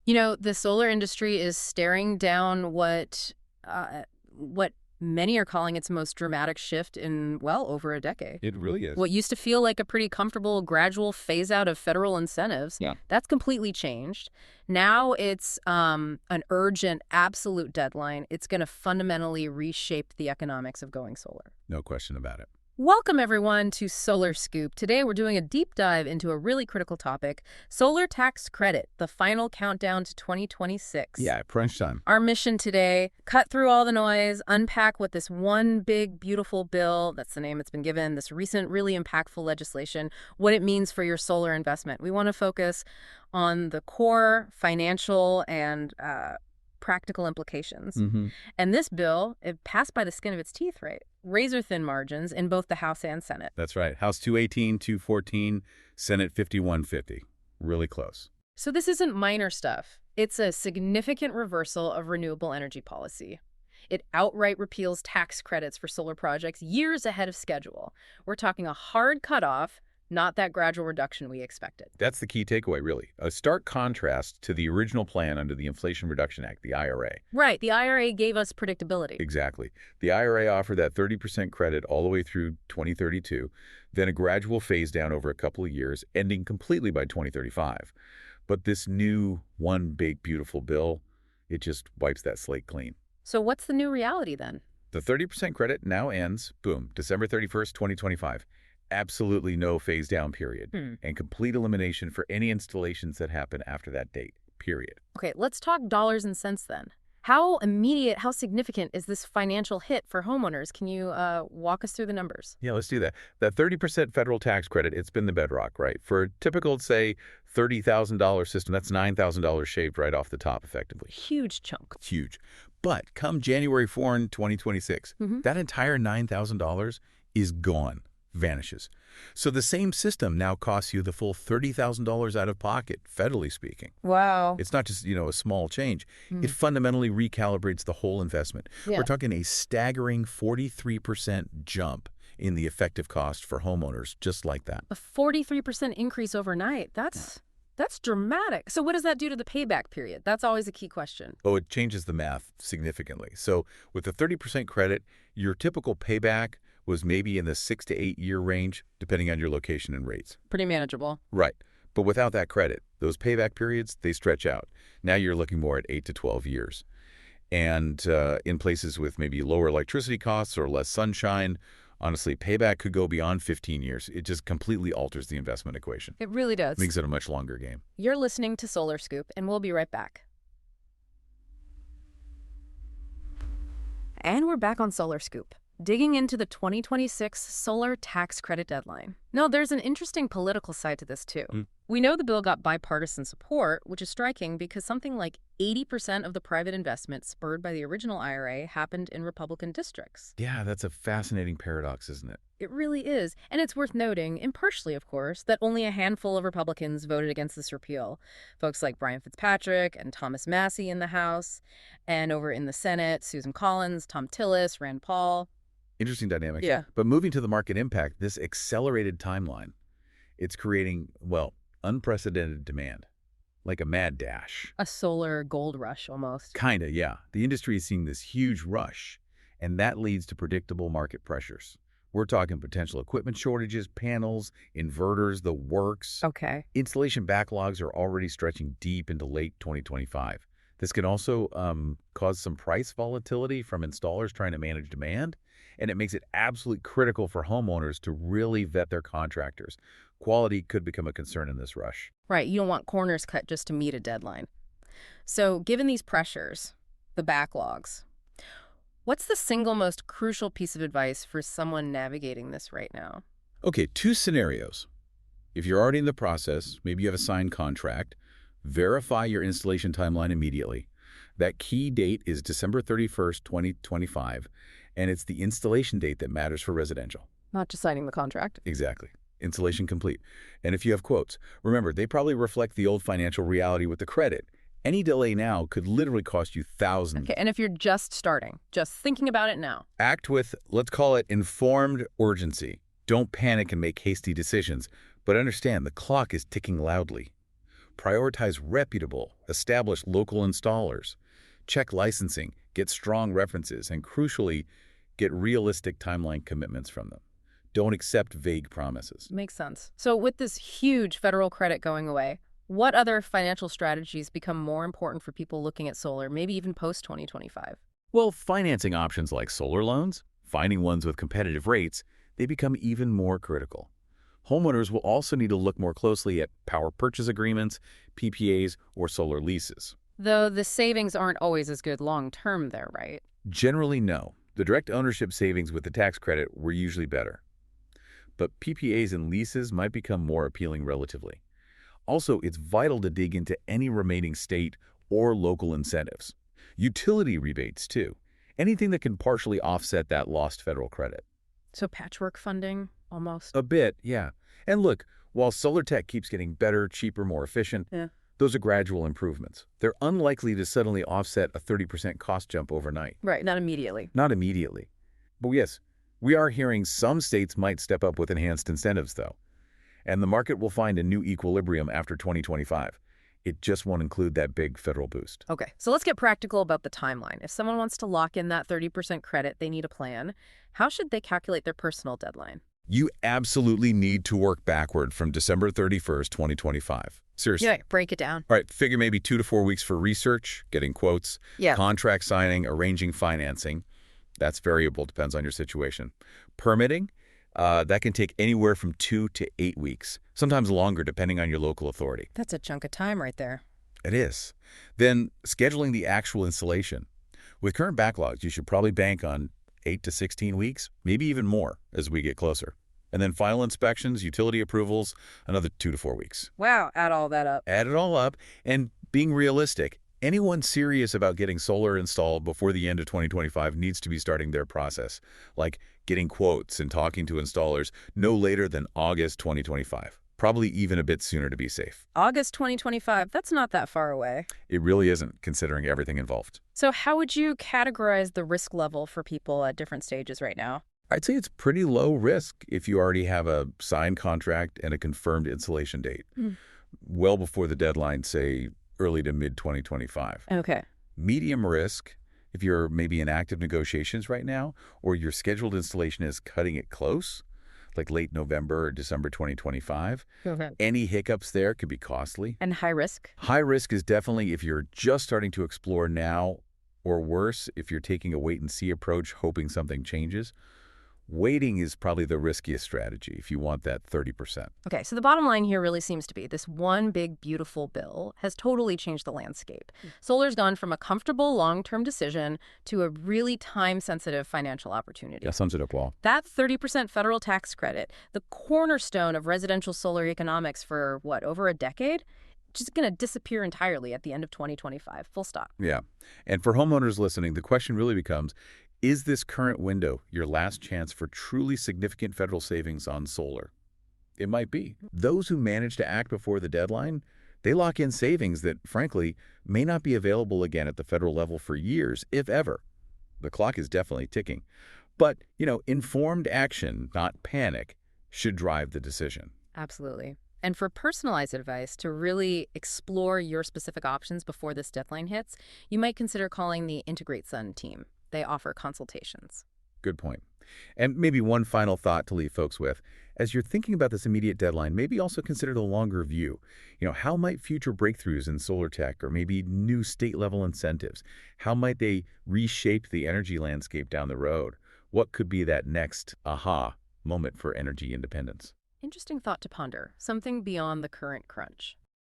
You know, the solar industry is staring down what many are calling its most dramatic shift in, well, over a decade. It really is. What used to feel like a pretty comfortable gradual phase out of federal incentives, Yeah. that's completely changed. Now it's an urgent, absolute deadline. It's going to fundamentally reshape the economics of going solar. No question about it. Welcome, everyone, to Solar Scoop. Today, we're doing a deep dive into a really critical topic, solar tax credit, the final countdown to 2026. Yeah, crunch time. Our mission today, cut through all the noise, unpack what this one big, beautiful bill, that's the name it's been given, this recent, really impactful legislation, what it means for your solar investment. We want to focus on the core financial and practical implications. And this bill, it passed by the skin of its teeth, right? Razor-thin margins in both the House and Senate. That's right. House 218, 214, Senate 5150. Really close. So this isn't minor stuff. It's a significant reversal of renewable energy policy. It outright repeals tax credits for solar projects years ahead of schedule. We're talking a hard cutoff, not that gradual reduction we expected. That's the key takeaway, really. A stark contrast to the original plan under the Inflation Reduction Act, the IRA. Right. The IRA gave us predictability. Exactly. The IRA offered that 30% credit all the way through 2032, then a gradual phase down over a couple of years, ending completely by 2035. But this new one big, beautiful bill, it just wipes that slate clean. So what's the new reality then? The 30% credit now ends, boom, December 31st, 2025. Absolutely no phase down period, and complete elimination for any installations that happen after that date, period. Okay, let's talk dollars and cents then. How immediate, how significant is this financial hit for homeowners? Can you walk us through the numbers? Yeah, let's do that. That 30% federal tax credit, it's been the bedrock, right? For a typical, say, $30,000 system, that's $9,000 shaved right off the top, effectively. Huge chunk. Huge. But come January 4, 2026, that entire $9,000 is gone. Vanishes. So the same system now costs you the full $30,000 out of pocket, federally speaking. Wow. It's not just, a small change. It fundamentally recalibrates the whole investment. Yeah. We're talking a staggering 43% jump in the effective cost for homeowners, just like that. A 43% increase overnight. That's dramatic. So what does that do to the payback period? That's always a key question. Oh, it changes the math significantly. So with the 30% credit, your typical payback was maybe in the 6 to 8 year range, depending on your location and rates. Pretty manageable. Right. But without that credit, those payback periods, they stretch out. Now you're looking more at 8 to 12 years. And in places with maybe lower electricity costs or less sunshine, honestly, payback could go beyond 15 years. It just completely alters the investment equation. It really does. Makes it a much longer game. You're listening to Solar Scoop, and we'll be right back. And we're back on Solar Scoop, digging into the 2026 solar tax credit deadline. Now, there's an interesting political side to this, too. We know the bill got bipartisan support, which is striking because something like 80% of the private investment spurred by the original IRA happened in Republican districts. Yeah, that's a fascinating paradox, isn't it? It really is. And it's worth noting, impartially of course, that only a handful of Republicans voted against this repeal. Folks like Brian Fitzpatrick and Thomas Massey in the House, and over in the Senate, Susan Collins, Tom Tillis, Rand Paul. Interesting dynamic. Yeah. But moving to the market impact, this accelerated timeline, it's creating, well, unprecedented demand, like a mad dash. A solar gold rush, almost. Kinda, yeah. The industry is seeing this huge rush, and that leads to predictable market pressures. We're talking potential equipment shortages, panels, inverters, the works. Okay. Installation backlogs are already stretching deep into late 2025. This can also cause some price volatility from installers trying to manage demand, and it makes it absolutely critical for homeowners to really vet their contractors. Quality could become a concern in this rush. Right, you don't want corners cut just to meet a deadline. So given these pressures, the backlogs, what's the single most crucial piece of advice for someone navigating this right now? Okay, 2 scenarios. If you're already in the process, maybe you have a signed contract, verify your installation timeline immediately. That key date is December 31st, 2025, and it's the installation date that matters for residential. Not just signing the contract. Exactly. Installation complete. And if you have quotes, remember, they probably reflect the old financial reality with the credit. Any delay now could literally cost you thousands. Okay, and if you're just starting, just thinking about it now. Act with, let's call it informed urgency. Don't panic and make hasty decisions, but understand the clock is ticking loudly. Prioritize reputable, establish local installers, check licensing, get strong references, and crucially, get realistic timeline commitments from them. Don't accept vague promises. Makes sense. So with this huge federal credit going away, what other financial strategies become more important for people looking at solar, maybe even post-2025? Well, financing options like solar loans, finding ones with competitive rates, they become even more critical. Homeowners will also need to look more closely at power purchase agreements, PPAs, or solar leases. Though the savings aren't always as good long-term there, right? Generally, no. The direct ownership savings with the tax credit were usually better. But PPAs and leases might become more appealing relatively. Also, it's vital to dig into any remaining state or local incentives. Utility rebates, too. Anything that can partially offset that lost federal credit. So patchwork funding, almost. A bit, yeah. And look, while solar tech keeps getting better, cheaper, more efficient, Yeah. those are gradual improvements. They're unlikely to suddenly offset a 30% cost jump overnight. Right, not immediately. Not immediately. But yes, we are hearing some states might step up with enhanced incentives, though. And the market will find a new equilibrium after 2025. It just won't include that big federal boost. Okay, so let's get practical about the timeline. If someone wants to lock in that 30% credit, they need a plan. How should they calculate their personal deadline? You absolutely need to work backward from December 31st, 2025. Seriously. Yeah, break it down. All right, figure maybe 2 to 4 weeks for research, getting quotes, Yeah. contract signing, arranging financing. That's variable, depends on your situation. Permitting, that can take anywhere from 2 to 8 weeks, sometimes longer depending on your local authority. That's a chunk of time right there. It is. Then scheduling the actual installation. With current backlogs, you should probably bank on 8 to 16 weeks, maybe even more as we get closer. And then final inspections, utility approvals, another 2 to 4 weeks. Wow, add all that up. Add it all up, and being realistic, anyone serious about getting solar installed before the end of 2025 needs to be starting their process, like getting quotes and talking to installers no later than August 2025, probably even a bit sooner to be safe. August 2025, that's not that far away. It really isn't, considering everything involved. So how would you categorize the risk level for people at different stages right now? I'd say it's pretty low risk if you already have a signed contract and a confirmed installation date, well before the deadline, say, early to mid-2025. Okay. Medium risk if you're maybe in active negotiations right now, or your scheduled installation is cutting it close, like late November or December 2025. Okay. Any hiccups there could be costly. And high risk? High risk is definitely if you're just starting to explore now, or worse, if you're taking a wait-and-see approach, hoping something changes. Waiting is probably the riskiest strategy if you want that 30%. Okay, so the bottom line here really seems to be this one big, beautiful bill has totally changed the landscape. Solar's gone from a comfortable long-term decision to a really time-sensitive financial opportunity. That sums it up well. That 30% federal tax credit, the cornerstone of residential solar economics for, what, over a decade? Just going to disappear entirely at the end of 2025, full stop. Yeah. And for homeowners listening, the question really becomes, is this current window your last chance for truly significant federal savings on solar? It might be. Those who manage to act before the deadline, they lock in savings that, frankly, may not be available again at the federal level for years, if ever. The clock is definitely ticking. But, informed action, not panic, should drive the decision. Absolutely. And for personalized advice to really explore your specific options before this deadline hits, you might consider calling the Integrate Sun team. They offer consultations. Good point. And maybe one final thought to leave folks with. As you're thinking about this immediate deadline, maybe also consider the longer view. How might future breakthroughs in solar tech or maybe new state-level incentives, how might they reshape the energy landscape down the road? What could be that next aha moment for energy independence? Interesting thought to ponder, something beyond the current crunch.